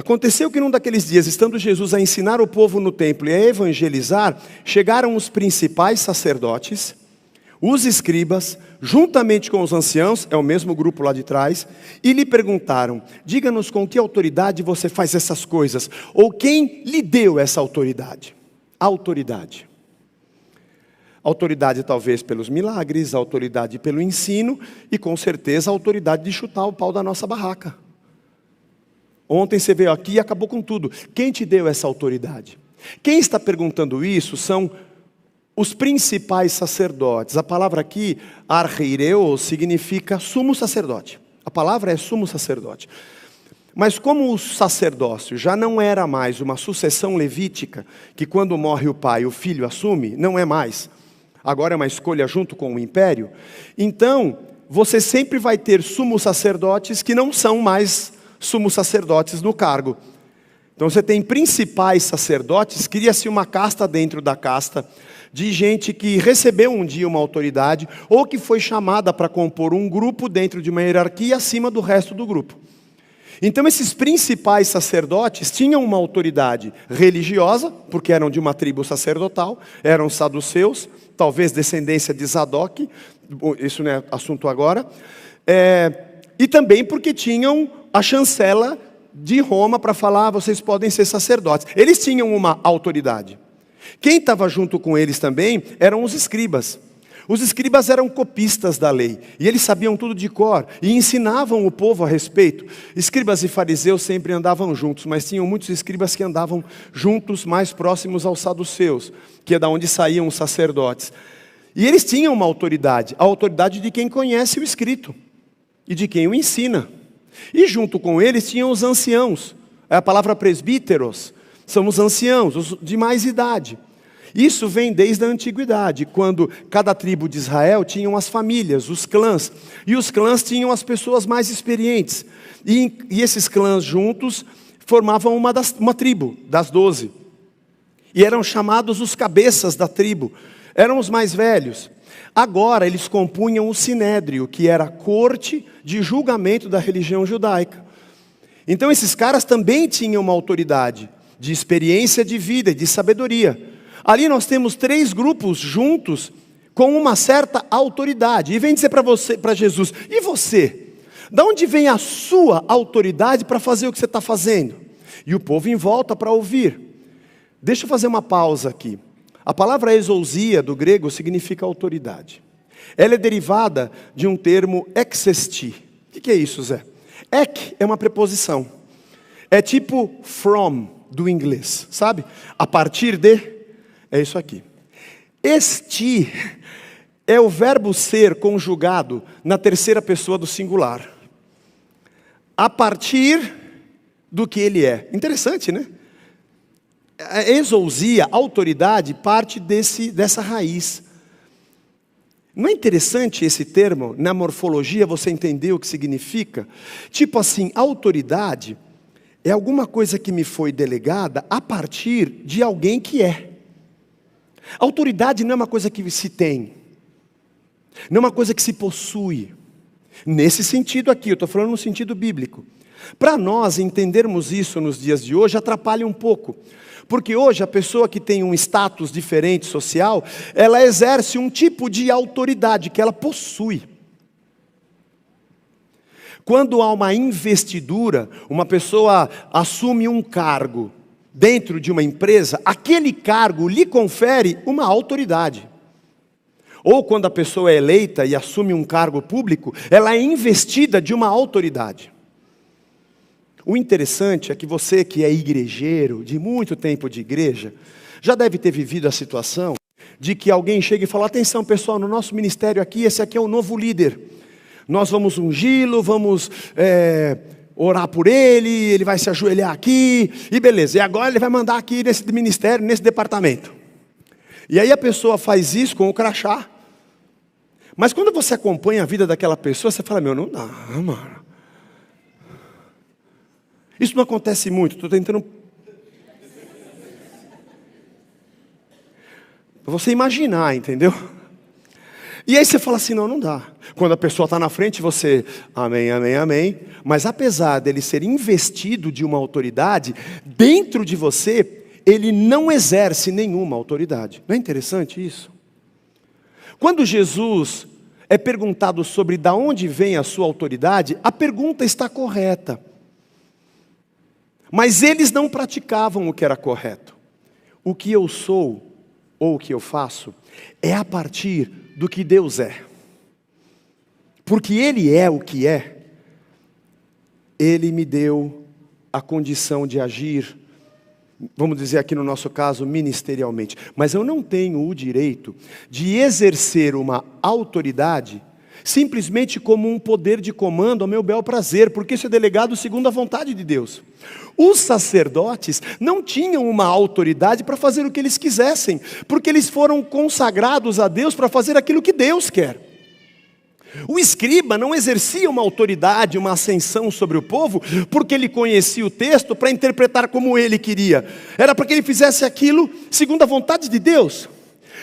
Aconteceu que num daqueles dias, estando Jesus a ensinar o povo no templo e a evangelizar, chegaram os principais sacerdotes, os escribas, juntamente com os anciãos, é o mesmo grupo lá de trás, e lhe perguntaram: diga-nos com que autoridade você faz essas coisas, ou quem lhe deu essa autoridade? Autoridade. Autoridade talvez pelos milagres, autoridade pelo ensino, e com certeza a autoridade de chutar o pau da nossa barraca. Ontem você veio aqui e acabou com tudo. Quem te deu essa autoridade? Quem está perguntando isso são os principais sacerdotes. A palavra aqui, archeireu, significa sumo sacerdote. A palavra é sumo sacerdote. Mas como o sacerdócio já não era mais uma sucessão levítica, que quando morre o pai, o filho assume, não é mais. Agora é uma escolha junto com o império. Então, você sempre vai ter sumos sacerdotes que não são mais sumos sacerdotes no cargo. Então você tem principais sacerdotes, cria-se uma casta dentro da casta, de gente que recebeu um dia uma autoridade, ou que foi chamada para compor um grupo dentro de uma hierarquia acima do resto do grupo. Então esses principais sacerdotes tinham uma autoridade religiosa, porque eram de uma tribo sacerdotal, eram saduceus, talvez descendência de Zadok, isso não é assunto agora, e também porque tinham a chancela de Roma para falar: vocês podem ser sacerdotes. Eles tinham uma autoridade. Quem estava junto com eles também eram os escribas. Os escribas eram copistas da lei, e eles sabiam tudo de cor, e ensinavam o povo a respeito. Escribas e fariseus sempre andavam juntos, mas tinham muitos escribas que andavam juntos, mais próximos aos saduceus, que é da onde saíam os sacerdotes. E eles tinham uma autoridade, a autoridade de quem conhece o escrito, e de quem o ensina. E junto com eles tinham os anciãos. A palavra presbíteros são os anciãos, os de mais idade. Isso vem desde a antiguidade, quando cada tribo de Israel tinha as famílias, os clãs. E os clãs tinham as pessoas mais experientes. E esses clãs juntos formavam uma tribo, das 12. E eram chamados os cabeças da tribo. Eram os mais velhos. Agora eles compunham o sinédrio, que era a corte de julgamento da religião judaica. Então esses caras também tinham uma autoridade de experiência de vida e de sabedoria. Ali nós temos 3 grupos juntos com uma certa autoridade. E vem dizer para Jesus: e você? De onde vem a sua autoridade para fazer o que você está fazendo? E o povo em volta para ouvir. Deixa eu fazer uma pausa aqui. A palavra exousia do grego significa autoridade. Ela é derivada de um termo exesti. O que é isso, Zé? Ek é uma preposição. É tipo from do inglês, sabe? A partir de, é isso aqui. Esti é o verbo ser conjugado na terceira pessoa do singular. A partir do que ele é. Interessante, né? A exousia, a autoridade, parte dessa raiz. Não é interessante esse termo? Na morfologia você entendeu o que significa? Tipo assim, autoridade é alguma coisa que me foi delegada a partir de alguém que é. Autoridade não é uma coisa que se tem. Não é uma coisa que se possui. Nesse sentido aqui, eu estou falando no sentido bíblico. Para nós entendermos isso nos dias de hoje, atrapalha um pouco. Porque hoje a pessoa que tem um status diferente social, ela exerce um tipo de autoridade que ela possui. Quando há uma investidura, uma pessoa assume um cargo dentro de uma empresa, aquele cargo lhe confere uma autoridade. Ou quando a pessoa é eleita e assume um cargo público, ela é investida de uma autoridade. O interessante é que você que é igrejeiro, de muito tempo de igreja, já deve ter vivido a situação de que alguém chega e fala: atenção pessoal, no nosso ministério aqui, esse aqui é o novo líder. Nós vamos ungí-lo, vamos orar por ele, ele vai se ajoelhar aqui, e beleza. E agora ele vai mandar aqui nesse ministério, nesse departamento. E aí a pessoa faz isso com o crachá. Mas quando você acompanha a vida daquela pessoa, você fala: meu, não dá, mano. Isso não acontece muito, estou tentando... Para você imaginar, entendeu? E aí você fala assim, não dá. Quando a pessoa está na frente, você, amém, amém, amém. Mas apesar dele ser investido de uma autoridade, dentro de você, ele não exerce nenhuma autoridade. Não é interessante isso? Quando Jesus é perguntado sobre de onde vem a sua autoridade, a pergunta está correta. Mas eles não praticavam o que era correto. O que eu sou, ou o que eu faço, é a partir do que Deus é. Porque Ele é o que é, Ele me deu a condição de agir, vamos dizer aqui no nosso caso, ministerialmente. Mas eu não tenho o direito de exercer uma autoridade simplesmente como um poder de comando ao meu bel prazer, porque isso é delegado segundo a vontade de Deus. Os sacerdotes não tinham uma autoridade para fazer o que eles quisessem, porque eles foram consagrados a Deus para fazer aquilo que Deus quer. O escriba não exercia uma autoridade, uma ascensão sobre o povo, porque ele conhecia o texto para interpretar como ele queria. Era para que ele fizesse aquilo segundo a vontade de Deus.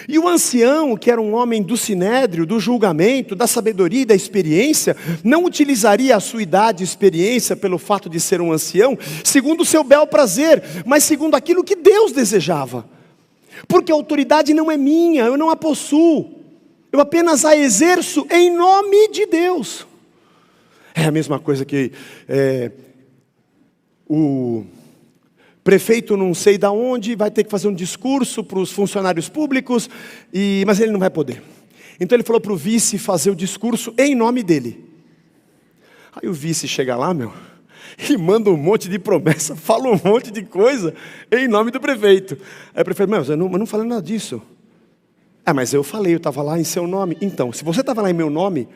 E o ancião, que era um homem do sinédrio, do julgamento, da sabedoria e da experiência, não utilizaria a sua idade e experiência pelo fato de ser um ancião, segundo o seu bel prazer, mas segundo aquilo que Deus desejava. Porque a autoridade não é minha, eu não a possuo. Eu apenas a exerço em nome de Deus. É a mesma coisa que o prefeito não sei de onde vai ter que fazer um discurso para os funcionários públicos, mas ele não vai poder. Então ele falou para o vice fazer o discurso em nome dele. Aí o vice chega lá, e manda um monte de promessa, fala um monte de coisa em nome do prefeito. Aí o prefeito, eu não falei nada disso. Mas eu falei, eu estava lá em seu nome. Então, se você estava lá em meu nome,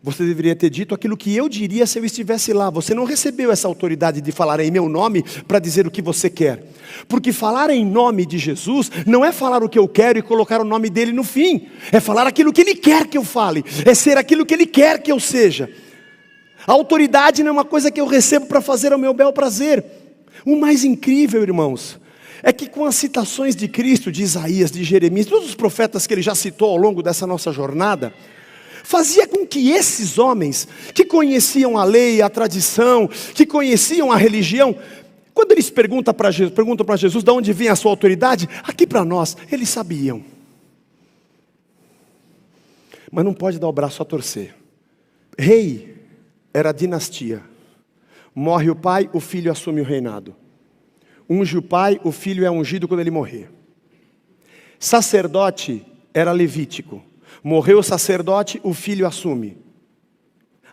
você deveria ter dito aquilo que eu diria se eu estivesse lá. Você não recebeu essa autoridade de falar em meu nome para dizer o que você quer. Porque falar em nome de Jesus não é falar o que eu quero e colocar o nome dele no fim. É falar aquilo que ele quer que eu fale. É ser aquilo que ele quer que eu seja. A autoridade não é uma coisa que eu recebo para fazer ao meu bel prazer. O mais incrível, irmãos, é que com as citações de Cristo, de Isaías, de Jeremias, todos os profetas que ele já citou ao longo dessa nossa jornada, fazia com que esses homens, que conheciam a lei, a tradição, que conheciam a religião, quando eles perguntam para Jesus de onde vem a sua autoridade, aqui para nós, eles sabiam. Mas não pode dar o braço a torcer. Rei era a dinastia. Morre o pai, o filho assume o reinado. Unge o pai, o filho é ungido quando ele morrer. Sacerdote era levítico. Morreu o sacerdote, o filho assume.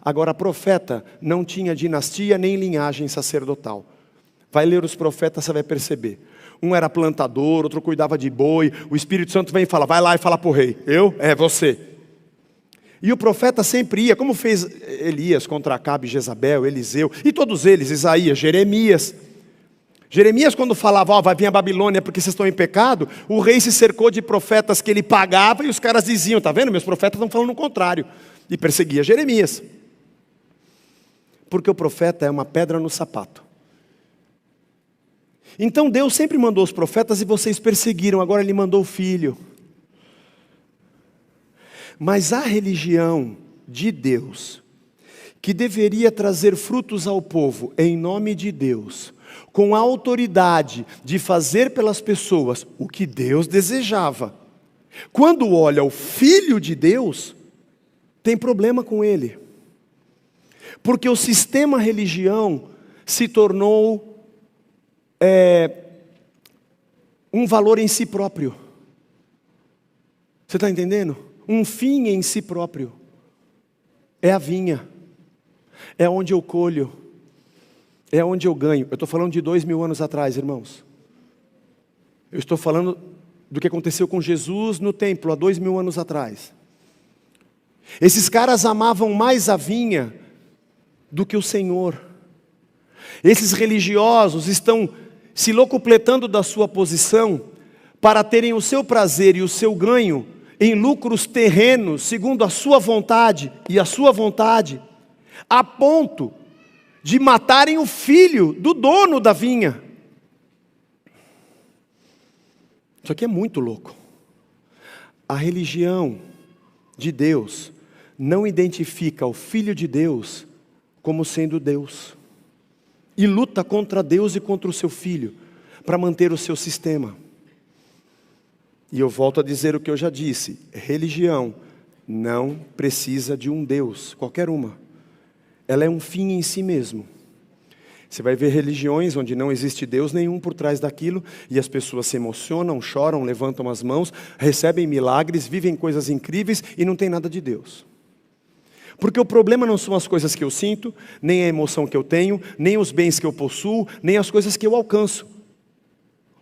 Agora profeta não tinha dinastia nem linhagem sacerdotal. Vai ler os profetas, você vai perceber. Um era plantador, outro cuidava de boi. O Espírito Santo vem e fala, vai lá e fala para o rei. Eu? É você. E o profeta sempre ia, como fez Elias contra Acabe, Jezabel, Eliseu, e todos eles, Isaías, Jeremias. Jeremias quando falava, vai vir a Babilônia porque vocês estão em pecado, o rei se cercou de profetas que ele pagava e os caras diziam, tá vendo, meus profetas estão falando o contrário, e perseguia Jeremias. Porque o profeta é uma pedra no sapato. Então Deus sempre mandou os profetas e vocês perseguiram, agora ele mandou o filho. Mas a religião de Deus, que deveria trazer frutos ao povo em nome de Deus, com a autoridade de fazer pelas pessoas o que Deus desejava, quando olha o Filho de Deus, tem problema com ele. Porque o sistema religião se tornou um valor em si próprio. Você está entendendo? Um fim em si próprio. É a vinha. É onde eu colho. É onde eu ganho. Eu estou falando de 2000 anos atrás, irmãos. Eu estou falando do que aconteceu com Jesus no templo há 2000 anos atrás. Esses caras amavam mais a vinha do que o Senhor. Esses religiosos estão se locupletando da sua posição para terem o seu prazer e o seu ganho em lucros terrenos, segundo a sua vontade e a sua vontade, a ponto de matarem o filho do dono da vinha. Isso aqui é muito louco. A religião de Deus não identifica o Filho de Deus como sendo Deus. E luta contra Deus e contra o seu Filho para manter o seu sistema. E eu volto a dizer o que eu já disse: religião não precisa de um Deus, qualquer uma. Ela é um fim em si mesmo. Você vai ver religiões onde não existe Deus nenhum por trás daquilo, e as pessoas se emocionam, choram, levantam as mãos, recebem milagres, vivem coisas incríveis e não tem nada de Deus. Porque o problema não são as coisas que eu sinto, nem a emoção que eu tenho, nem os bens que eu possuo, nem as coisas que eu alcanço.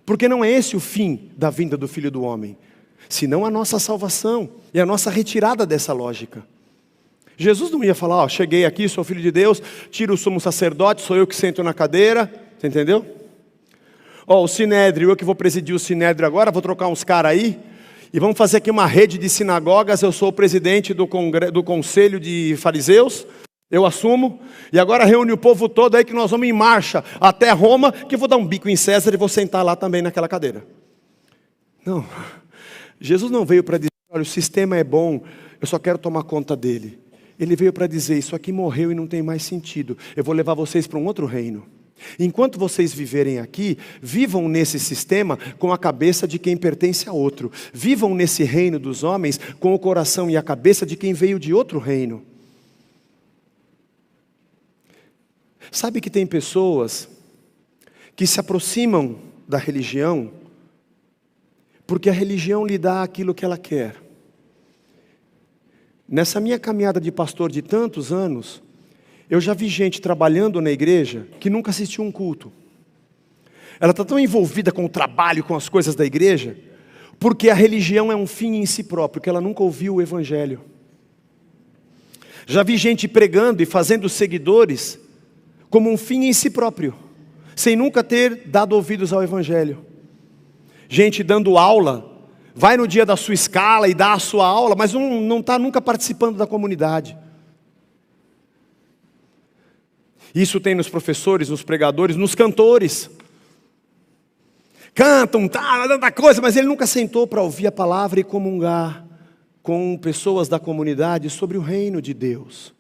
Porque não é esse o fim da vinda do Filho do Homem, senão a nossa salvação e a nossa retirada dessa lógica. Jesus não ia falar, ó, cheguei aqui, sou filho de Deus, tiro o sumo sacerdote, sou eu que sento na cadeira, você entendeu? Ó, o Sinédrio, eu que vou presidir o Sinédrio agora, vou trocar uns caras aí, e vamos fazer aqui uma rede de sinagogas, eu sou o presidente do conselho de fariseus, eu assumo, e agora reúne o povo todo aí que nós vamos em marcha até Roma, que eu vou dar um bico em César e vou sentar lá também naquela cadeira. Não, Jesus não veio para dizer, olha, o sistema é bom, eu só quero tomar conta dele. Ele veio para dizer, isso aqui morreu e não tem mais sentido. Eu vou levar vocês para um outro reino. Enquanto vocês viverem aqui, vivam nesse sistema com a cabeça de quem pertence a outro. Vivam nesse reino dos homens com o coração e a cabeça de quem veio de outro reino. Sabe que tem pessoas que se aproximam da religião porque a religião lhe dá aquilo que ela quer. Nessa minha caminhada de pastor de tantos anos, eu já vi gente trabalhando na igreja que nunca assistiu um culto. Ela está tão envolvida com o trabalho, com as coisas da igreja, porque a religião é um fim em si próprio, que ela nunca ouviu o evangelho. Já vi gente pregando e fazendo seguidores como um fim em si próprio, sem nunca ter dado ouvidos ao evangelho. Gente dando aula, vai no dia da sua escala e dá a sua aula, mas não está nunca participando da comunidade. Isso tem nos professores, nos pregadores, nos cantores. Cantam, tanta coisa, mas ele nunca sentou para ouvir a palavra e comungar com pessoas da comunidade sobre o reino de Deus.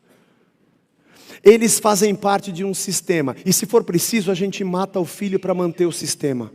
Eles fazem parte de um sistema, e se for preciso a gente mata o filho para manter o sistema.